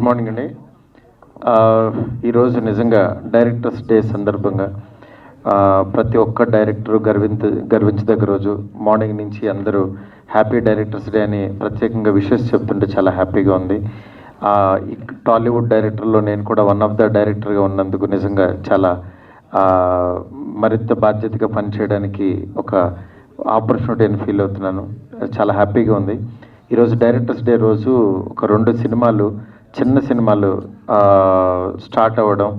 Morning అండి. ఈరోజు నిజంగా డైరెక్టర్స్ డే సందర్భంగా ప్రతి ఒక్క డైరెక్టరు గర్వించదగ్గ రోజు. మార్నింగ్ నుంచి అందరూ హ్యాపీ డైరెక్టర్స్ డే అని ప్రత్యేకంగా విషెస్ చెప్తుంటే చాలా హ్యాపీగా ఉంది. టాలీవుడ్ డైరెక్టర్లో నేను కూడా వన్ ఆఫ్ ద డైరెక్టర్గా ఉన్నందుకు నిజంగా చాలా మరింత బాధ్యతగా పనిచేయడానికి ఒక ఆపర్చునిటీని ఫీల్ అవుతున్నాను. చాలా హ్యాపీగా ఉంది. ఈరోజు డైరెక్టర్స్ డే రోజు ఒక 2 సినిమాలు, చిన్న సినిమాలు స్టార్ట్ అవ్వడం,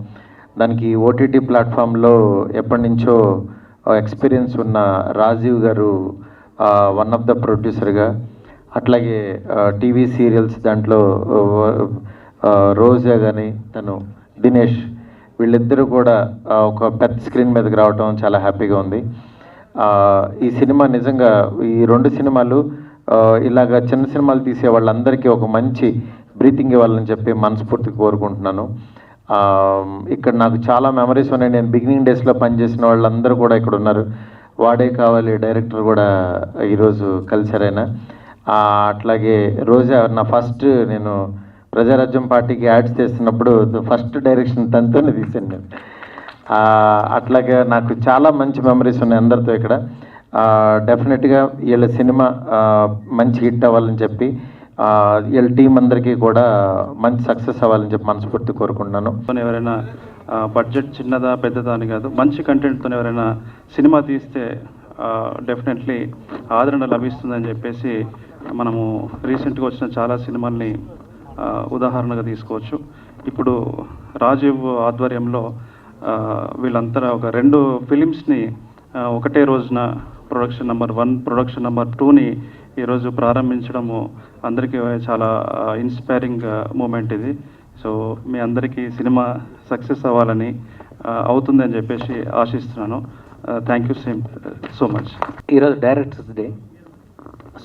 దానికి ఓటీటీ ప్లాట్ఫామ్లో ఎప్పటి నుంచో ఎక్స్పీరియన్స్ ఉన్న రాజీవ్ గారు వన్ ఆఫ్ ద ప్రొడ్యూసర్గా, అట్లాగే టీవీ సీరియల్స్ దాంట్లో రోజా కానీ తను దినేష్, వీళ్ళిద్దరూ కూడా ఒక పెద్ద స్క్రీన్ మీదకి రావడం చాలా హ్యాపీగా ఉంది. ఈ సినిమా నిజంగా ఈ 2 సినిమాలు ఇలాగ చిన్న సినిమాలు తీసే వాళ్ళందరికీ ఒక మంచి బ్రీతింగ్ ఇవ్వాలని చెప్పి మనస్ఫూర్తిగా కోరుకుంటున్నాను. ఇక్కడ నాకు చాలా మెమరీస్ ఉన్నాయి. నేను బిగినింగ్ డేస్లో పనిచేసిన వాళ్ళందరూ కూడా ఇక్కడ ఉన్నారు. వాడే కావాలి డైరెక్టర్ కూడా ఈరోజు కలిసారైనా. అట్లాగే రోజా నా ఫస్ట్ నేను ప్రజారాజ్యం పార్టీకి యాడ్స్ చేస్తున్నప్పుడు ఫస్ట్ డైరెక్షన్ తనతోనే తీశాను నేను. అట్లాగే నాకు చాలా మంచి మెమరీస్ ఉన్నాయి అందరితో ఇక్కడ. డెఫినెట్గా వీళ్ళ సినిమా మంచి హిట్ అవ్వాలని చెప్పి వీళ్ళ టీం అందరికీ కూడా మంచి సక్సెస్ అవ్వాలని చెప్పి మనస్ఫూర్తి కోరుకుంటున్నాను. ఎవరైనా బడ్జెట్ చిన్నదా పెద్దదా అని కాదు, మంచి కంటెంట్తో ఎవరైనా సినిమా తీస్తే డెఫినెట్లీ ఆదరణ లభిస్తుందని చెప్పేసి మనము రీసెంట్గా వచ్చిన చాలా సినిమాల్ని ఉదాహరణగా తీసుకోవచ్చు. ఇప్పుడు రాజీవ్ ఆధ్వర్యంలో వీళ్ళంతా ఒక 2 ఫిలిమ్స్ని ఒకటే రోజున ప్రొడక్షన్ నెంబర్ 1, ప్రొడక్షన్ నెంబర్ 2ని ఈరోజు ప్రారంభించడము అందరికీ చాలా ఇన్స్పైరింగ్ మూమెంట్ ఇది. సో మీ అందరికీ సినిమా సక్సెస్ అవ్వాలని అవుతుందని చెప్పేసి ఆశిస్తున్నాను. Thank you so much. ఈరోజు డైరెక్టర్స్ డే.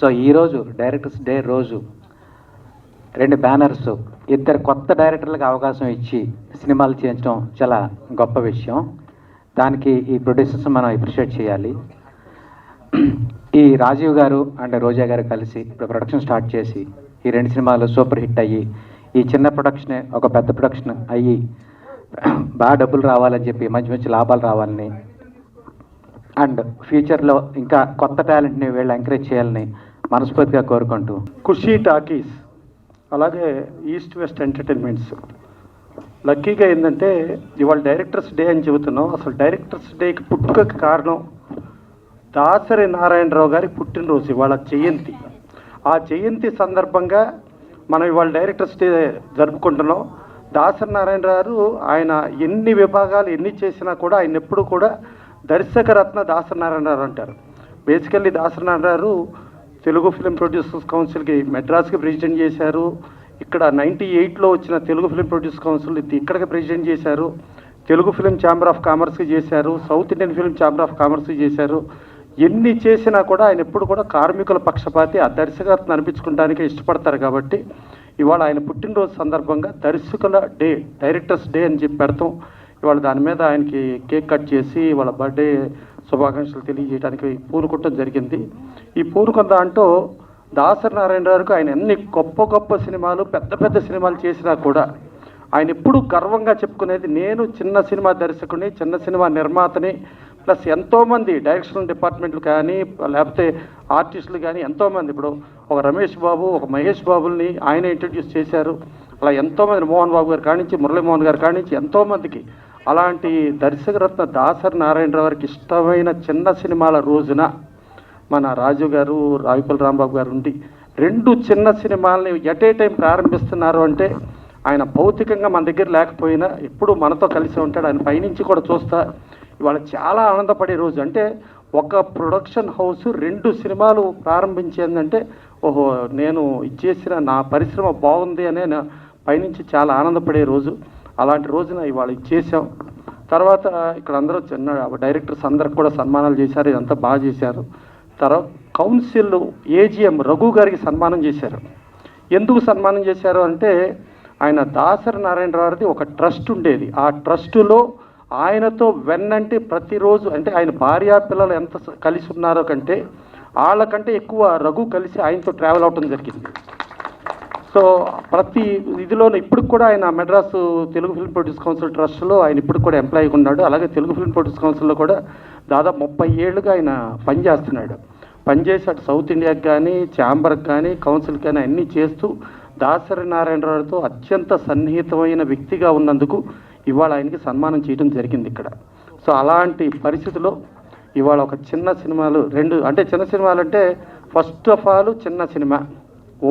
సో ఈరోజు డైరెక్టర్స్ డే రోజు 2 బ్యానర్స్, 2 కొత్త డైరెక్టర్లకు అవకాశం ఇచ్చి సినిమాలు చేయించడం చాలా గొప్ప విషయం. దానికి ఈ ప్రొడ్యూసర్స్ మనం అప్రిషియేట్ చేయాలి. ఈ రాజీవ్ గారు అండ్ రోజా గారు కలిసి ఇప్పుడు ప్రొడక్షన్ స్టార్ట్ చేసి ఈ 2 సినిమాలు సూపర్ హిట్ అయ్యి ఈ చిన్న ప్రొడక్షనే ఒక పెద్ద ప్రొడక్షన్ అయ్యి బాగా డబ్బులు రావాలని చెప్పి మంచి మంచి లాభాలు రావాలని అండ్ ఫ్యూచర్లో ఇంకా కొత్త టాలెంట్ని వీళ్ళు ఎంకరేజ్ చేయాలని మనస్ఫూర్తిగా కోరుకుంటూ, ఖుషీ టాకీస్ అలాగే ఈస్ట్ వెస్ట్ ఎంటర్టైన్మెంట్స్ లక్కీగా ఏంటంటే ఇవాళ డైరెక్టర్స్ డే అని చెబుతున్నాం. అసలు డైరెక్టర్స్ డేకి పుట్టుకకి కారణం దాసరి నారాయణరావు గారి పుట్టినరోజు, ఇవాళ జయంతి. ఆ జయంతి సందర్భంగా మనం ఇవాళ డైరెక్టర్స్ డే జరుపుకుంటున్నాం. దాసరి నారాయణరావు గారు ఆయన ఎన్ని విభాగాలు ఎన్ని చేసినా కూడా ఆయన ఎప్పుడు కూడా దర్శకరత్న దాసరి నారాయణరావు అంటారు. Basically Dasari Narayanarao Telugu film producers కౌన్సిల్కి మెడ్రాస్కి ప్రెసిడెంట్ చేశారు. ఇక్కడ 98లో వచ్చిన తెలుగు ఫిలిం ప్రొడ్యూసర్ కౌన్సిల్ ఇక్కడికి ప్రెసిడెంట్ చేశారు. తెలుగు ఫిలిం ఛాంబర్ ఆఫ్ కామర్స్కి చేశారు. South Indian film chamber of కామర్స్కి చేశారు. ఎన్ని చేసినా కూడా ఆయన ఎప్పుడు కూడా కార్మికుల పక్షపాతి, ఆ దర్శకత్వం అనిపించుకోవడానికి ఇష్టపడతారు. కాబట్టి ఇవాళ ఆయన పుట్టినరోజు సందర్భంగా దర్శకుల డే, డైరెక్టర్స్ డే అని చెప్పి పెడతాం. ఇవాళ దాని మీద ఆయనకి కేక్ కట్ చేసి వాళ్ళ బర్త్డే శుభాకాంక్షలు తెలియజేయడానికి పూనుకోవటం జరిగింది. ఈ పూనుకున్న దాంట్లో దాసరి నారాయణరావుకి ఆయన ఎన్ని గొప్ప గొప్ప సినిమాలు, పెద్ద పెద్ద సినిమాలు చేసినా కూడా ఆయన ఎప్పుడు గర్వంగా చెప్పుకునేది, నేను చిన్న సినిమా దర్శకుని, చిన్న సినిమా నిర్మాతని, ప్లస్ ఎంతోమంది డైరెక్షన్ డిపార్ట్మెంట్లు కానీ లేకపోతే ఆర్టిస్టులు కానీ ఎంతోమంది, ఇప్పుడు ఒక రమేష్ బాబు, ఒక మహేష్ బాబుల్ని ఆయన ఇంట్రడ్యూస్ చేశారు. అలా ఎంతోమంది, మోహన్ బాబు గారు కానించి, మురళీమోహన్ గారు కానించి ఎంతోమందికి అలాంటి దర్శకరత్న దాసరి నారాయణరావు గారికి ఇష్టమైన చిన్న సినిమాల రోజున మన రాజు గారు, రావిపల్లి రాంబాబు గారు ఉండి 2 చిన్న సినిమాలని ఎట్ ఏ టైం ప్రారంభిస్తున్నారు అంటే ఆయన భౌతికంగా మన దగ్గర లేకపోయినా ఎప్పుడు మనతో కలిసి ఉంటాడు. ఆయన పైనుంచి కూడా చూస్తా ఇవాళ చాలా ఆనందపడే రోజు. అంటే ఒక ప్రొడక్షన్ హౌస్ 2 సినిమాలు ప్రారంభించేందంటే ఓహో నేను ఇచ్చేసిన నా పరిశ్రమ బాగుంది అనే పైనుంచి చాలా ఆనందపడే రోజు. అలాంటి రోజున ఇవాళ ఇచ్చేసాం. తర్వాత ఇక్కడ అందరూ చిన్న డైరెక్టర్స్ అందరికి కూడా సన్మానాలు చేశారు. ఇదంతా బాగా చేశారు. తర్వాత కౌన్సిల్ ఏజిఎం రఘు గారికి సన్మానం చేశారు. ఎందుకు సన్మానం చేశారు అంటే ఆయన దాసరి నారాయణరావుది ఒక ట్రస్ట్ ఉండేది. ఆ ట్రస్టులో ఆయనతో వెన్నంటే ప్రతిరోజు, అంటే ఆయన భార్య పిల్లలు ఎంత కలిసి ఉన్నారో కంటే వాళ్ళకంటే ఎక్కువ రఘు కలిసి ఆయనతో ట్రావెల్ అవటం జరిగింది. సో ప్రతి ఇదిలోనూ ఇప్పుడు కూడా ఆయన Madras Telugu film produce council ట్రస్ట్లో ఆయన ఇప్పుడు కూడా ఎంప్లాయీగా ఉన్నాడు. అలాగే తెలుగు ఫిల్మ్ ప్రొడ్యూస్ కౌన్సిల్లో కూడా దాదాపు 30 ఏళ్ళుగా ఆయన పనిచేస్తున్నాడు. పనిచేసి అటు సౌత్ ఇండియాకి కానీ ఛాంబర్కి కానీ కౌన్సిల్కి కానీ అన్నీ చేస్తూ దాసరి నారాయణరావుతో అత్యంత సన్నిహితమైన వ్యక్తిగా ఉన్నందుకు ఇవాళ ఆయనకి సన్మానం చేయడం జరిగింది ఇక్కడ. సో అలాంటి పరిస్థితిలో ఇవాళ ఒక చిన్న సినిమాలు చిన్న సినిమాలు అంటే ఫస్ట్ ఆఫ్ ఆల్ చిన్న సినిమా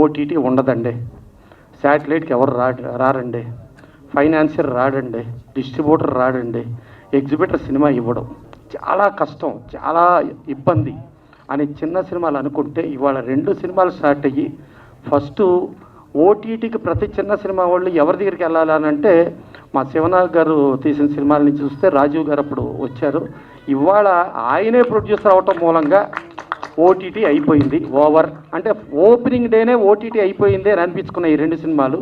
ఓటీటీ ఉండదండి, శాటిలైట్కి ఎవరు రారండి, ఫైనాన్షియర్ రాడండి, డిస్ట్రిబ్యూటర్ రాడండి, ఎగ్జిబిటర్ సినిమా ఇవ్వడం చాలా కష్టం, చాలా ఇబ్బంది అని చిన్న సినిమాలు అనుకుంటే ఇవాళ 2 సినిమాలు స్టార్ట్ అయ్యి ఫస్ట్ ఓటీటీకి ప్రతి చిన్న సినిమా వాళ్ళు ఎవరి దగ్గరికి వెళ్ళాలని అంటే మా శివనాగ్ గారు తీసిన సినిమాల నుంచి చూస్తే రాజీవ్ గారు అప్పుడు వచ్చారు. ఇవాళ ఆయనే ప్రొడ్యూసర్ అవటం మూలంగా ఓటీటీ అయిపోయింది ఓవర్, అంటే ఓపెనింగ్ డేనే ఓటీటీ అయిపోయింది అని అనిపించుకున్నాయి ఈ 2 సినిమాలు.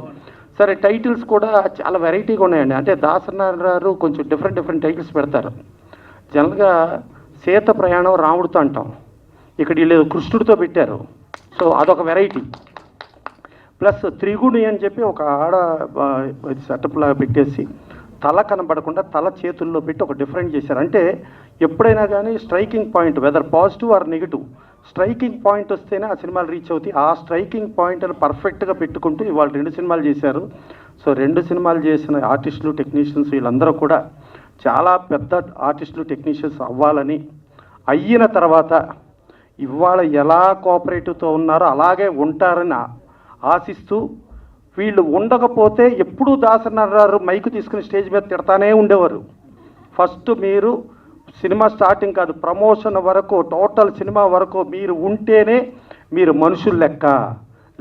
సరే టైటిల్స్ కూడా చాలా వెరైటీగా ఉన్నాయండి. అంటే దాసనారాయణ కొంచెం డిఫరెంట్ టైటిల్స్ పెడతారు. జనరల్గా సీత ప్రయాణం రాముడితో అంటాం, ఇక్కడ వీళ్ళు కృష్ణుడితో పెట్టారు. సో అదొక వెరైటీ. ప్లస్ త్రిగుణి అని చెప్పి ఒక ఆడ సెటప్లా పెట్టేసి తల కనబడకుండా తల చేతుల్లో పెట్టి ఒక డిఫరెంట్ చేశారు. అంటే ఎప్పుడైనా కానీ striking point whether positive or negative striking point వస్తేనే ఆ సినిమాలు రీచ్ అవుతాయి. ఆ స్ట్రైకింగ్ పాయింట్ని పర్ఫెక్ట్గా పెట్టుకుంటూ ఇవాళ 2 సినిమాలు చేశారు. సో 2 సినిమాలు చేసిన ఆర్టిస్టులు టెక్నీషియన్స్ వీళ్ళందరూ కూడా చాలా పెద్ద ఆర్టిస్టులు టెక్నీషియన్స్ అవ్వాలని, అయిన తర్వాత ఇవాళ ఎలా కోఆపరేటివ్తో ఉన్నారో అలాగే ఉంటారని ఆశిస్తూ, వీళ్ళు ఉండకపోతే ఎప్పుడూ దాసనారాయణ మైకు తీసుకుని స్టేజ్ మీద తిడతానే ఉండేవారు. ఫస్ట్ మీరు సినిమా స్టార్టింగ్ కాదు, ప్రమోషన్ వరకు టోటల్ సినిమా వరకు మీరు ఉంటేనే మీరు మనుషులు లెక్క,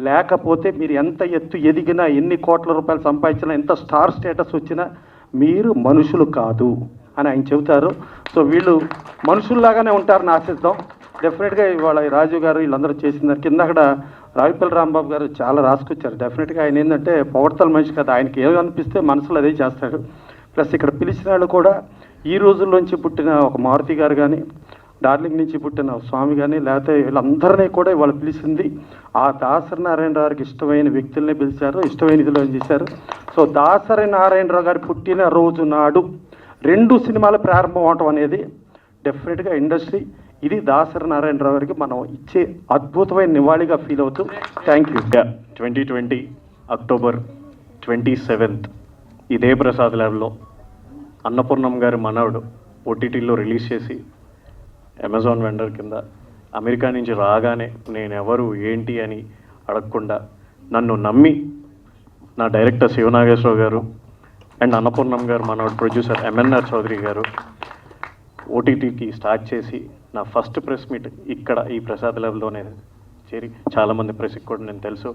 లేకపోతే మీరు ఎంత ఎత్తు ఎదిగినా ఎన్ని కోట్ల రూపాయలు సంపాదించినా ఎంత స్టార్ స్టేటస్ వచ్చినా మీరు మనుషులు కాదు అని ఆయన చెబుతారు. సో వీళ్ళు మనుషుల్లాగానే ఉంటారని ఆశిద్దాం. డెఫినెట్గా ఇవాళ రాజు గారు వీళ్ళందరూ చేసిన కింద అక్కడ రావిపల్లి రాంబాబు గారు చాలా రాసుకొచ్చారు. డెఫినెట్గా ఆయన ఏంటంటే పొగడతల మనిషి కదా, ఆయనకి ఏమనిపిస్తే మనసులో అదే చేస్తాడు. ప్లస్ ఇక్కడ పిలిచిన వాళ్ళు కూడా ఈ రోజుల్లోంచి పుట్టిన ఒక మారుతి గారు కానీ, డార్లింగ్ నుంచి పుట్టిన స్వామి కానీ, లేకపోతే వీళ్ళందరినీ కూడా ఇవాళ పిలిచింది ఆ దాసరి నారాయణరావుకి ఇష్టమైన వ్యక్తుల్ని పిలిచారు, ఇష్టమైన ఇదిలో చేశారు. సో దాసరి నారాయణరావు గారి పుట్టిన రోజు నాడు 2 సినిమాలు ప్రారంభం అవటం అనేది డెఫినెట్గా ఇండస్ట్రీ ఇది దాసరి నారాయణరావు గారికి మనం ఇచ్చే అద్భుతమైన నివాళిగా ఫీల్ అవుతూ థ్యాంక్ యూ. 2020 అక్టోబర్ 27 ఇదే ప్రసాద్ ల్యాబ్లో అన్నపూర్ణం గారి మనవడు ఓటీటీలో రిలీజ్ చేసి అమెజాన్ వెండర్ కింద అమెరికా నుంచి రాగానే నేను ఎవరు ఏంటి అని అడగకుండా నన్ను నమ్మి నా డైరెక్టర్ శివనాగేశ్వరరావు గారు అండ్ అన్నపూర్ణం గారు మనవడు ప్రొడ్యూసర్ ఎంఎన్ఆర్ చౌదరి గారు ఓటీటీకి స్టార్ట్ చేసి నా ఫస్ట్ ప్రెస్ మీట్ ఇక్కడ ఈ ప్రసాద్ ల్యాబ్లోనే చేరి చాలామంది ప్రెస్కి కూడా నేను తెలుసు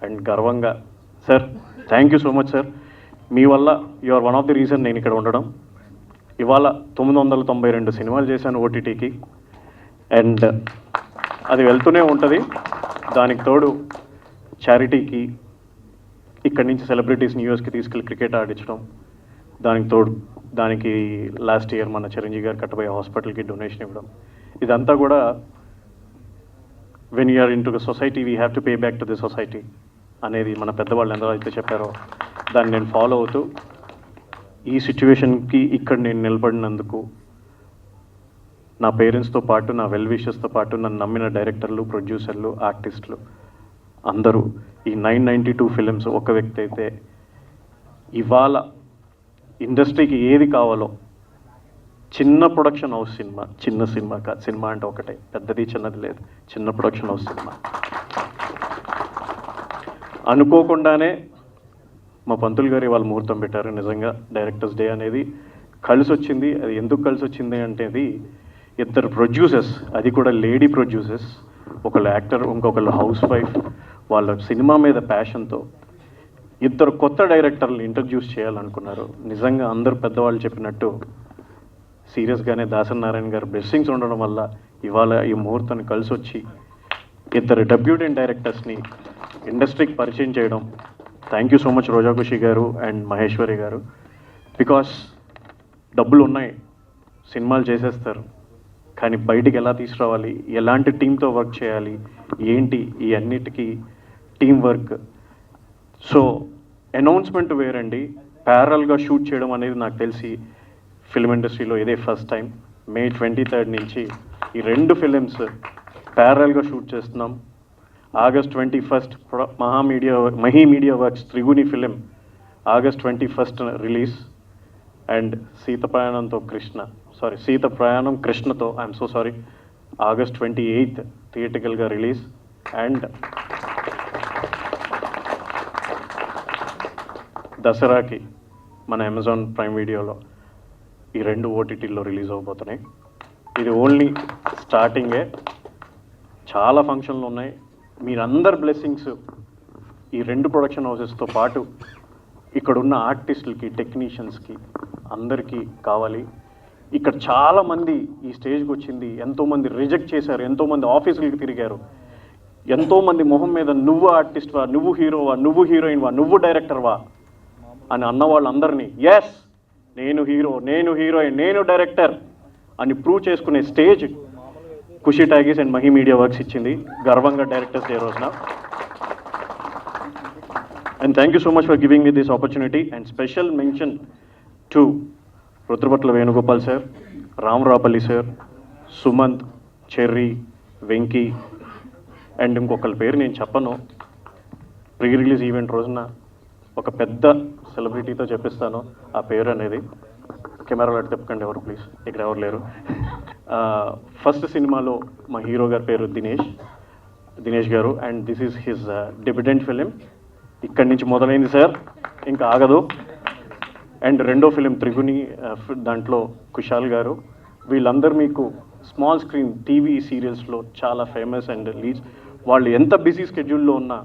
అండ్ గర్వంగా sir thank you so much sir, మీ వల్ల you are one of the reason నేను ఇక్కడ ఉండడం. ఇవాళ 992 సినిమాలు చేశాను ఓటీటీకి అండ్ అది వెళ్తూనే ఉంటుంది. దానికి తోడు చారిటీకి ఇక్కడి నుంచి సెలబ్రిటీస్ని యూఎస్కి తీసుకెళ్ళి క్రికెట్ ఆడించడం, దానికి తోడు దానికి లాస్ట్ ఇయర్ మన చిరంజీవి గారు కట్టబోయే హాస్పిటల్కి డొనేషన్ ఇవ్వడం, ఇదంతా కూడా when you're in to the society we have to pay back to the society అనేది మన పెద్దవాళ్ళు ఎంతో అయితే చెప్పారో దాన్ని నేను ఫాలో అవుతూ ఈ సిచ్యువేషన్కి ఇక్కడ నేను నిలబడినందుకు నా పేరెంట్స్తో పాటు నా వెల్ విషెస్తో పాటు నన్ను నమ్మిన డైరెక్టర్లు, ప్రొడ్యూసర్లు, ఆర్టిస్టులు అందరూ ఈ 992 ఫిలిమ్స్ ఒక వ్యక్తి అయితే ఇవాళ ఇండస్ట్రీకి ఏది కావాలో చిన్న ప్రొడక్షన్ హౌస్ సినిమా, చిన్న సినిమా కాదు, సినిమా అంటే ఒకటే, పెద్దది చిన్నది లేదు, చిన్న ప్రొడక్షన్ హౌస్ సినిమా. అనుకోకుండానే మా పంతులు గారు ఇవాళ ముహూర్తం పెట్టారు. నిజంగా డైరెక్టర్స్ డే అనేది కలిసి వచ్చింది. అది ఎందుకు కలిసి వచ్చింది అంటే ఇద్దరు ప్రొడ్యూసర్స్, అది కూడా లేడీ ప్రొడ్యూసర్స్, ఒకళ్ళు యాక్టర్ ఇంకొకళ్ళు హౌస్ వైఫ్, వాళ్ళ సినిమా మీద ప్యాషన్తో ఇద్దరు కొత్త డైరెక్టర్లు ఇంట్రడ్యూస్ చేయాలనుకున్నారు. నిజంగా అందరూ పెద్దవాళ్ళు చెప్పినట్టు సీరియస్గానే దాసరి నారాయణ గారు బ్లెస్సింగ్స్ ఉండడం వల్ల ఇవాళ ఈ ముహూర్తాన్ని కలిసి వచ్చి ఇద్దరు డెబ్యూటెంట్ డైరెక్టర్స్ని ఇండస్ట్రీకి పరిచయం చేయడం. థ్యాంక్ యూ సో మచ్ రోజా ఖుషి గారు అండ్ మహేశ్వరి గారు. బికాస్ డబ్బులు ఉన్నాయి, సినిమాలు చేసేస్తారు, కానీ బయటికి ఎలా తీసుకురావాలి, ఎలాంటి టీంతో వర్క్ చేయాలి, ఏంటి ఈ అన్నిటికీ టీం వర్క్ సో అనౌన్స్మెంట్ వేరండి, ప్యారల్గా షూట్ చేయడం అనేది నాకు తెలిసి ఫిల్మ్ ఇండస్ట్రీలో ఇదే ఫస్ట్ టైం. May 23rd నుంచి ఈ 2 ఫిలిమ్స్ ప్యారల్గా షూట్ చేస్తున్నాం. August 21st Mahi media works త్రిగుణి film August 21st release. And Seetha Prayanam కృష్ణతో I'm so sorry August 28th థియేటికల్గా రిలీజ్. అండ్ దసరాకి మన అమెజాన్ ప్రైమ్ వీడియోలో ఈ 2 ఓటీటీల్లో రిలీజ్ అవబోతున్నాయి. ఇది ఓన్లీ స్టార్టింగే, చాలా ఫంక్షన్లు ఉన్నాయి. మీరందరు బ్లెస్సింగ్స్ ఈ 2 ప్రొడక్షన్ హౌసెస్తో పాటు ఇక్కడున్న ఆర్టిస్టులకి, టెక్నీషియన్స్కి అందరికీ కావాలి. ఇక్కడ చాలామంది ఈ స్టేజ్కి వచ్చింది, ఎంతోమంది రిజెక్ట్ చేశారు, ఎంతోమంది ఆఫీసులకి తిరిగారు, ఎంతోమంది మొహం మీద నువ్వు ఆర్టిస్ట్వా, నువ్వు హీరోవా, నువ్వు హీరోయిన్వా, నువ్వు డైరెక్టర్వా అని అన్న వాళ్ళందరినీ ఎస్ నేను హీరో, నేను హీరోయిన్, నేను డైరెక్టర్ అని ప్రూవ్ చేసుకునే stage Khushi talkies and Mahi media works ఇచ్చింది గర్వంగా డైరెక్టర్స్ డే రోజున. And thank you so much for giving me this opportunity. And special mention to Rudrapatla Venugopal sir, Ramarapalli sir, Sumanth, Cherry, Venky and ఇంకొకరి పేరు నేను చెప్పను. ప్రీ రిలీజ్ ఈవెంట్ రోజున ఒక పెద్ద సెలబ్రిటీతో చెప్పిస్తాను ఆ పేరు అనేది. కెమెరాలో అటు తిప్పకండి ఎవరు ప్లీజ్, ఇక్కడ ఎవరు లేరు. ఫస్ట్ సినిమాలో మా హీరో గారి పేరు Dinesh garu. And this is his debutant film. ఇక్కడి నుంచి మొదలైంది సార్, ఇంకా ఆగదు. అండ్ 2వ ఫిలిం త్రిగుణి, దాంట్లో కుశాల్ గారు. వీళ్ళందరూ మీకు స్మాల్ స్క్రీన్ టీవీ సీరియల్స్లో చాలా ఫేమస్ అండ్ లీడ్స్. వాళ్ళు ఎంత బిజీ స్కెడ్యూల్లో ఉన్నా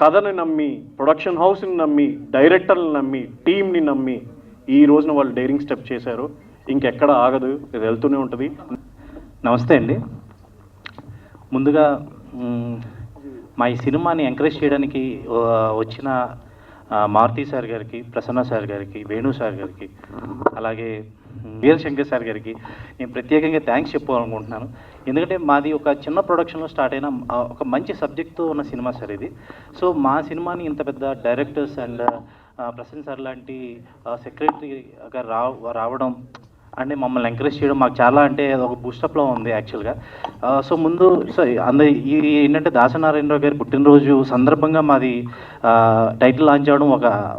కథని నమ్మి, ప్రొడక్షన్ హౌస్ని నమ్మి, డైరెక్టర్ని నమ్మి, టీమ్ని నమ్మి ఈ రోజున వాళ్ళు డైరింగ్ స్టెప్ చేశారు. ఇంకెక్కడ ఆగదు, ఇది వెళ్తూనే ఉంటుంది. నమస్తే అండి. ముందుగా మా ఈ సినిమాని ఎంకరేజ్ చేయడానికి వచ్చిన మారుతి సార్ గారికి, ప్రసన్న సార్ గారికి, వేణు సార్ గారికి, అలాగే వీరశంకర్ సార్ గారికి నేను ప్రత్యేకంగా థ్యాంక్స్ చెప్పాలనుకుంటున్నాను. ఎందుకంటే మాది ఒక చిన్న ప్రొడక్షన్లో స్టార్ట్ అయిన ఒక మంచి సబ్జెక్ట్తో ఉన్న సినిమా సార్ ఇది. సో మా సినిమాని ఇంత పెద్ద డైరెక్టర్స్ అండ్ ప్రసన్న సార్ లాంటి సెక్రటరీ గారు రావడం అంటే మమ్మల్ని ఎంకరేజ్ చేయడం మాకు చాలా అంటే ఒక బూస్టప్లో ఉంది యాక్చువల్గా. సో ముందు ఏంటంటే దాసనారాయణరావు గారి పుట్టినరోజు సందర్భంగా మాది టైటిల్ లాంచ్ అవ్వడం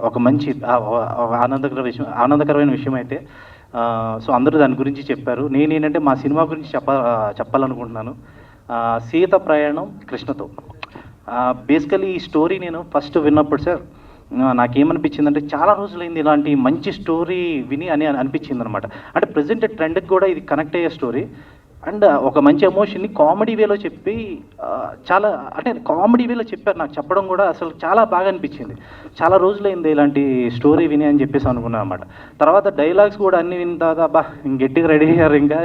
ఒక మంచి ఆనందకరమైన విషయం అయితే. సో అందరూ దాని గురించి చెప్పారు. నేనేంటంటే మా సినిమా గురించి చెప్పాలనుకుంటున్నాను. సీత ప్రయాణం కృష్ణతో. బేసికలీ ఈ స్టోరీ నేను ఫస్ట్ విన్నప్పుడు సార్ నాకేమనిపించిందంటే చాలా రోజులైంది ఇలాంటి మంచి స్టోరీ విని అనిపించింది అనమాట. అంటే ప్రజెంట్ ట్రెండ్కి కూడా ఇది కనెక్ట్ అయ్యే స్టోరీ అండ్ ఒక మంచి ఎమోషన్ని కామెడీ వేలో చెప్పి చాలా అంటే కామెడీ వేలో చెప్పారు. నాకు చెప్పడం కూడా అసలు చాలా బాగా అనిపించింది. చాలా రోజులైంది ఇలాంటి స్టోరీ విని అని చెప్పేసి అనుకున్నాను అనమాట. తర్వాత డైలాగ్స్ కూడా అన్ని విన్న తర్వాత అబ్బా గట్టిగా రెడీ అయ్యారు, ఇంకా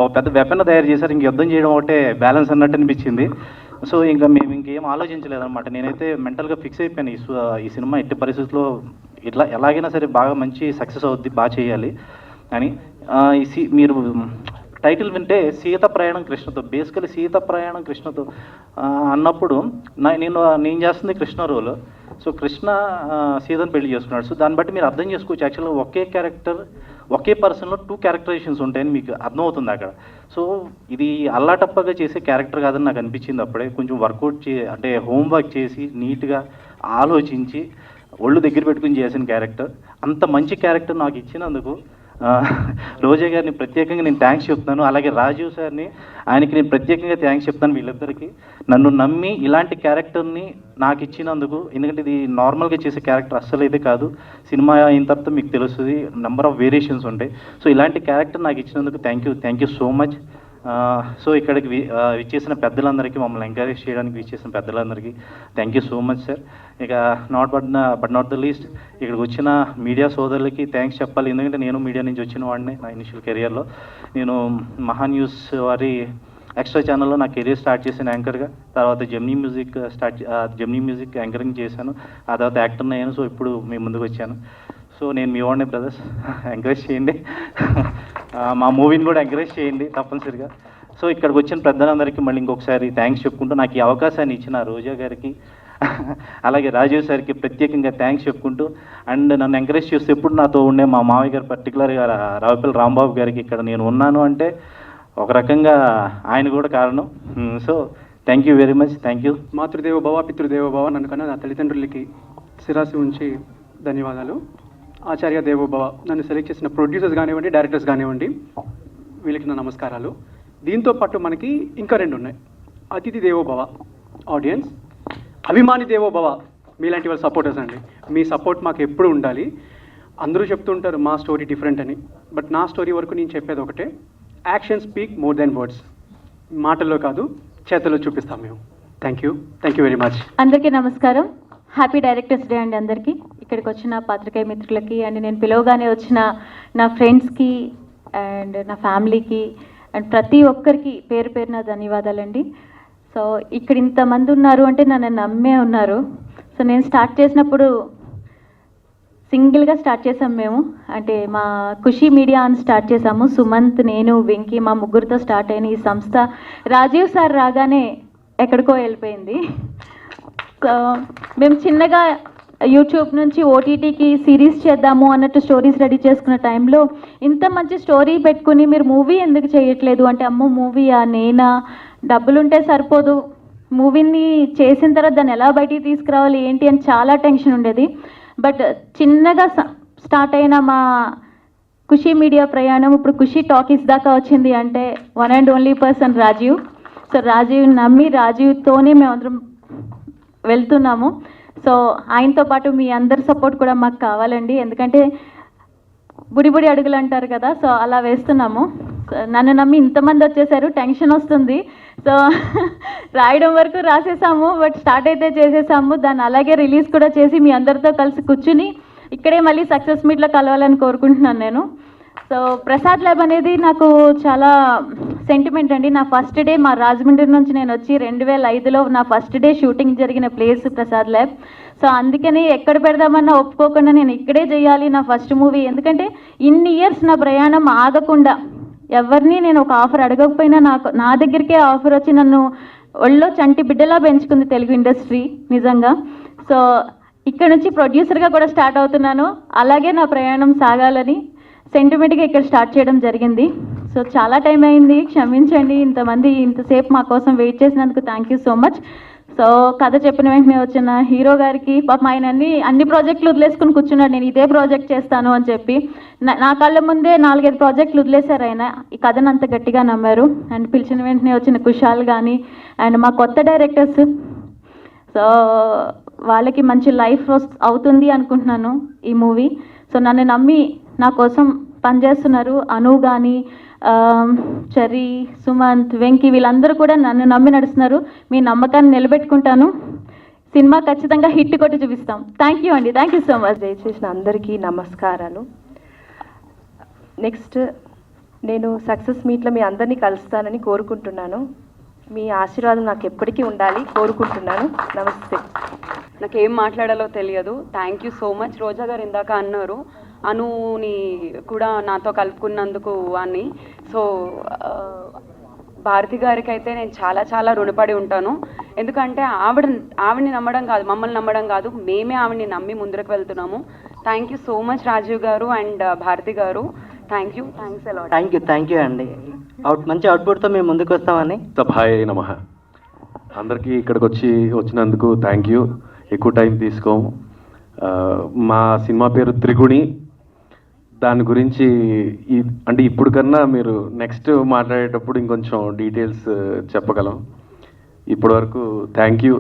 ఒక పెద్ద వెపన్ తయారు చేశారు, ఇంక యుద్ధం చేయడం ఒకటే బ్యాలెన్స్ అన్నట్టు అనిపించింది. సో ఇంకా మేము ఇంకేం ఆలోచించలేదన్నమాట. నేనైతే మెంటల్గా ఫిక్స్ అయిపోయాను ఈ సినిమా ఎట్టి పరిస్థితుల్లో ఎలాగైనా సరే బాగా మంచి సక్సెస్ అవుద్ది, బాగా చేయాలి అని. మీరు టైటిల్ వింటే సీత ప్రయాణం కృష్ణతో, బేసికలీ సీత ప్రయాణం కృష్ణతో అన్నప్పుడు నేను చేస్తుంది కృష్ణ రోల్. సో కృష్ణ సీతను పెళ్లి చేసుకున్నాడు. సో దాన్ని బట్టి మీరు అర్థం చేసుకోవచ్చు యాక్చువల్గా ఒకే క్యారెక్టర్ ఒకే పర్సన్లో 2 క్యారెక్టరైజేషన్స్ ఉంటాయని మీకు అర్థమవుతుంది అక్కడ. సో ఇది అల్లాటప్పగా చేసే క్యారెక్టర్ కాదని నాకు అనిపించింది అప్పుడే. కొంచెం వర్కౌట్ అంటే హోంవర్క్ చేసి నీట్గా ఆలోచించి ఒళ్ళు దగ్గర పెట్టుకుని చేసిన క్యారెక్టర్. అంత మంచి క్యారెక్టర్ నాకు ఇచ్చినందుకు రోజా గారిని ప్రత్యేకంగా నేను థ్యాంక్స్ చెప్తాను. అలాగే రాజీవ్ సార్ని, ఆయనకి నేను ప్రత్యేకంగా థ్యాంక్స్ చెప్తాను. వీళ్ళిద్దరికీ నన్ను నమ్మి ఇలాంటి క్యారెక్టర్ని నాకు ఇచ్చినందుకు. ఎందుకంటే ఇది నార్మల్గా చేసే క్యారెక్టర్ అస్సలు అయితే కాదు. సినిమా అయిన తర్వాత మీకు తెలుస్తుంది నెంబర్ ఆఫ్ వేరియేషన్స్ ఉంటాయి. సో ఇలాంటి క్యారెక్టర్ నాకు ఇచ్చినందుకు thank you so much. So ఇక్కడికి విచ్చేసిన పెద్దలందరికీ, మమ్మల్ని ఎంకరేజ్ చేయడానికి విచ్చేసిన పెద్దలందరికీ thank you so much sir. ఇక బట్ నాట్ ద లీస్ట్ ఇక్కడికి వచ్చిన మీడియా సోదరులకి థ్యాంక్స్ చెప్పాలి. ఎందుకంటే నేను మీడియా నుంచి వచ్చిన వాడిని. నా ఇనిషియల్ కెరియర్లో నేను మహా న్యూస్ వారి ఎక్స్ట్రా ఛానల్లో నా కెరీర్ స్టార్ట్ చేసిన యాంకర్గా. తర్వాత జెమినీ మ్యూజిక్ యాంకరింగ్ చేశాను. ఆ తర్వాత యాక్టర్ని అయ్యాను. సో ఇప్పుడు మీ ముందుకు వచ్చాను. సో నేను మీ వాడిని బ్రదర్స్, ఎంకరేజ్ చేయండి. మా మూవీని కూడా ఎంకరేజ్ చేయండి తప్పనిసరిగా. సో ఇక్కడికి వచ్చిన పెద్దలందరికీ మళ్ళీ ఇంకొకసారి థ్యాంక్స్ చెప్పుకుంటూ నాకు ఈ అవకాశాన్ని ఇచ్చిన రోజా గారికి, అలాగే రాజీవ్ సార్కి ప్రత్యేకంగా థ్యాంక్స్ చెప్పుకుంటూ, అండ్ నన్ను ఎంకరేజ్ చేస్తూ ఎప్పుడు నాతో ఉండే మా మామయ్య గారు, పర్టికులర్గా రావుపల్లి రాంబాబు గారికి ఇక్కడ నేను ఉన్నాను అంటే ఒక రకంగా ఆయన కూడా కారణం. So thank you very much, thank you. మాతృదేవ భవ పితృదేవ భవ, నన్ను కన్నా నా తల్లిదండ్రులకి శిరాసి ఉంచి ధన్యవాదాలు. ఆచార్య దేవో భవ, నన్ను సెలెక్ట్ చేసిన ప్రొడ్యూసర్స్ కానివ్వండి, డైరెక్టర్స్ కానివ్వండి, వీళ్ళకి నా నమస్కారాలు. దీంతో పాటు మనకి ఇంకా 2 ఉన్నాయి. అతిథి దేవో భవ ఆడియన్స్, అభిమాని దేవో భవ మీలాంటి వాళ్ళ సపోర్టర్స్ అండి. మీ సపోర్ట్ మాకు ఎప్పుడు ఉండాలి. అందరూ చెప్తుంటారు మా స్టోరీ డిఫరెంట్ అని, బట్ నా స్టోరీ వరకు నేను చెప్పేది ఒకటే, action speak more than words. మాటల్లో కాదు, చేతల్లో చూపిస్తాం మేము. Thank you very much. అందరికీ నమస్కారం. హ్యాపీ డైరెక్టర్స్ డే అండి అందరికీ. ఇక్కడికి వచ్చిన పాత్రికేయ మిత్రులకి అండ్ నేను పిలవగానే వచ్చిన నా ఫ్రెండ్స్కి అండ్ నా ఫ్యామిలీకి అండ్ ప్రతి ఒక్కరికి పేరు పేరున ధన్యవాదాలండి. సో ఇక్కడ ఇంతమంది ఉన్నారు అంటే నన్ను నమ్మే ఉన్నారు. సో నేను స్టార్ట్ చేసినప్పుడు సింగిల్గా స్టార్ట్ చేసాం మేము, అంటే మా ఖుషీ మీడియా అని స్టార్ట్ చేసాము. సుమంత్, నేను, వెంకీ మా ముగ్గురితో స్టార్ట్ అయిన ఈ సంస్థ రాజీవ్ సార్ రాగానే ఎక్కడికో వెళ్ళిపోయింది. సో మేము చిన్నగా యూట్యూబ్ నుంచి ఓటీటీకి సిరీస్ చేద్దాము అన్నట్టు స్టోరీస్ రెడీ చేసుకున్న టైంలో ఇంత మంచి స్టోరీ పెట్టుకుని మీరు మూవీ ఎందుకు చేయట్లేదు అంటే, అమ్మో మూవీయా, నేనా, డబ్బులుంటే సరిపోదు, మూవీని చేసిన తర్వాత దాన్ని ఎలా బయటికి తీసుకురావాలి ఏంటి అని చాలా టెన్షన్ ఉండేది. బట్ చిన్నగా స్టార్ట్ అయిన మా ఖుషీ మీడియా ప్రయాణం ఇప్పుడు ఖుషీ టాకీస్ దాకా వచ్చింది అంటే one and only person Rajiv. So Rajiv నమ్మి రాజీవ్తోనే మేమందరం వెళ్తున్నాము. సో ఆయనతో పాటు మీ అందరి సపోర్ట్ కూడా మాకు కావాలండి, ఎందుకంటే బుడి అడుగులు అంటారు కదా, సో అలా వేస్తున్నాము. నన్ను నమ్మి ఇంతమంది వచ్చేసారు, టెన్షన్ వస్తుంది. సో రాయడం వరకు రాసేసాము, బట్ స్టార్ట్ అయితే చేసేసాము. దాన్ని అలాగే రిలీజ్ కూడా చేసి మీ అందరితో కలిసి కూర్చుని ఇక్కడే మళ్ళీ సక్సెస్ మీట్లో కలవాలని కోరుకుంటున్నాను నేను. సో ప్రసాద్ ల్యాబ్ అనేది నాకు చాలా సెంటిమెంట్ అండి. నా ఫస్ట్ డే మా రాజమండ్రి నుంచి నేను వచ్చి 2005లో నా ఫస్ట్ డే షూటింగ్ జరిగిన ప్లేస్ ప్రసాద్ ల్యాబ్. సో అందుకని ఎక్కడ పెడదామన్నా ఒప్పుకోకుండా నేను ఇక్కడే చేయాలి నా ఫస్ట్ మూవీ, ఎందుకంటే ఇన్ని ఇయర్స్ నా ప్రయాణం ఆగకుండా ఎవరిని నేను ఒక ఆఫర్ అడగకపోయినా నా దగ్గరికే ఆఫర్ వచ్చి నన్ను ఒళ్ళో చంటి బిడ్డలా పెంచుకుంది తెలుగు ఇండస్ట్రీ నిజంగా. సో ఇక్కడ నుంచి ప్రొడ్యూసర్గా కూడా స్టార్ట్ అవుతున్నాను, అలాగే నా ప్రయాణం సాగాలని సెంటిమెంట్గా ఇక్కడ స్టార్ట్ చేయడం జరిగింది. సో చాలా టైం అయింది, క్షమించండి. ఇంతసేపు మా కోసం వెయిట్ చేసినందుకు thank you so much. So కథ చెప్పిన వెంటనే వచ్చిన హీరో గారికి పాపం ఆయన అన్ని ప్రాజెక్టులు వదిలేసుకుని కూర్చున్నాడు, నేను ఇదే ప్రాజెక్ట్ చేస్తాను అని చెప్పి. నా కళ్ళ ముందే 4-5 ప్రాజెక్టులు వదిలేశారు ఆయన, ఈ కథను అంత గట్టిగా నమ్మారు. అండ్ పిలిచిన వెంటనే వచ్చిన కుషాల్ కానీ అండ్ మా కొత్త డైరెక్టర్స్, సో వాళ్ళకి మంచి లైఫ్ అవుతుంది అనుకుంటున్నాను ఈ మూవీ. సో నన్ను నమ్మి నా కోసం పనిచేస్తున్నారు అను కానీ, చరి, సుమంత్, వెంకీ వీళ్ళందరూ కూడా నన్ను నమ్మి నడుస్తున్నారు. మీ నమ్మకాన్ని నిలబెట్టుకుంటాను, సినిమా ఖచ్చితంగా హిట్ కొట్టి చూపిస్తాం. థ్యాంక్ యూ అండి, థ్యాంక్ యూ సో మచ్. దయచేసిన అందరికీ నమస్కారాలు. నెక్స్ట్ నేను సక్సెస్ మీట్లో మీ అందరినీ కలుస్తానని కోరుకుంటున్నాను. మీ ఆశీర్వాదం నాకు ఎప్పటికీ ఉండాలి కోరుకుంటున్నాను. నమస్తే. నాకేం మాట్లాడాలో తెలియదు. Thank you so much. Roja garu ఇందాక అన్నారు అనుని కూడా నాతో కలుపుకున్నందుకు అని. సో భారతి గారికి అయితే నేను చాలా చాలా రుణపడి ఉంటాను, ఎందుకంటే ఆవిడని నమ్మడం కాదు, మమ్మల్ని నమ్మడం కాదు, మేమే ఆవిడని నమ్మి ముందుకు వెళ్తున్నాము. Thank you so much Rajiv garu and Bharati గారు. Thanks a lot. థ్యాంక్ యూ అండి. మంచి అవుట్పుట్తో మేము ముందుకు వస్తామని. సభాయ నమః. అందరికీ ఇక్కడికి వచ్చినందుకు థ్యాంక్ యూ. ఎక్కువ టైం తీసుకోము. మా సినిమా పేరు త్రిగుణి. దాని గురించి అంటే ఇప్పుడు కన్నా మీరు నెక్స్ట్ మాట్లాడేటప్పుడు ఇంకొంచెం డీటెయిల్స్ చెప్పగలం. ఇప్పటి వరకు థ్యాంక్ యూ,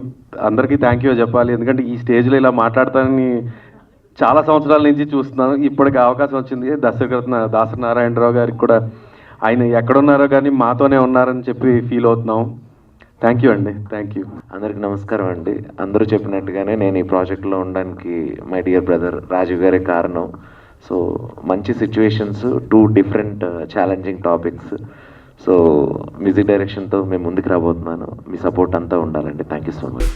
అందరికీ థ్యాంక్ యూ చెప్పాలి, ఎందుకంటే ఈ స్టేజ్లో ఇలా మాట్లాడతానని చాలా సంవత్సరాల నుంచి చూస్తున్నాను. ఇప్పటికి అవకాశం వచ్చింది. దాసరి నారాయణరావు గారికి కూడా ఆయన ఎక్కడున్నారో కానీ మాతోనే ఉన్నారని చెప్పి ఫీల్ అవుతున్నాం. థ్యాంక్ యూ అండి, థ్యాంక్ యూ. అందరికి నమస్కారం అండి. అందరూ చెప్పినట్టుగానే నేను ఈ ప్రాజెక్ట్లో ఉండడానికి మై డియర్ బ్రదర్ రాజీవ్ గారే కారణం. సో మంచి situations, 2 different challenging topics. So music డైరెక్షన్తో మేము ముందుకు రాబోతున్నాను. మీ సపోర్ట్ అంతా ఉండాలండి. Thank you so much.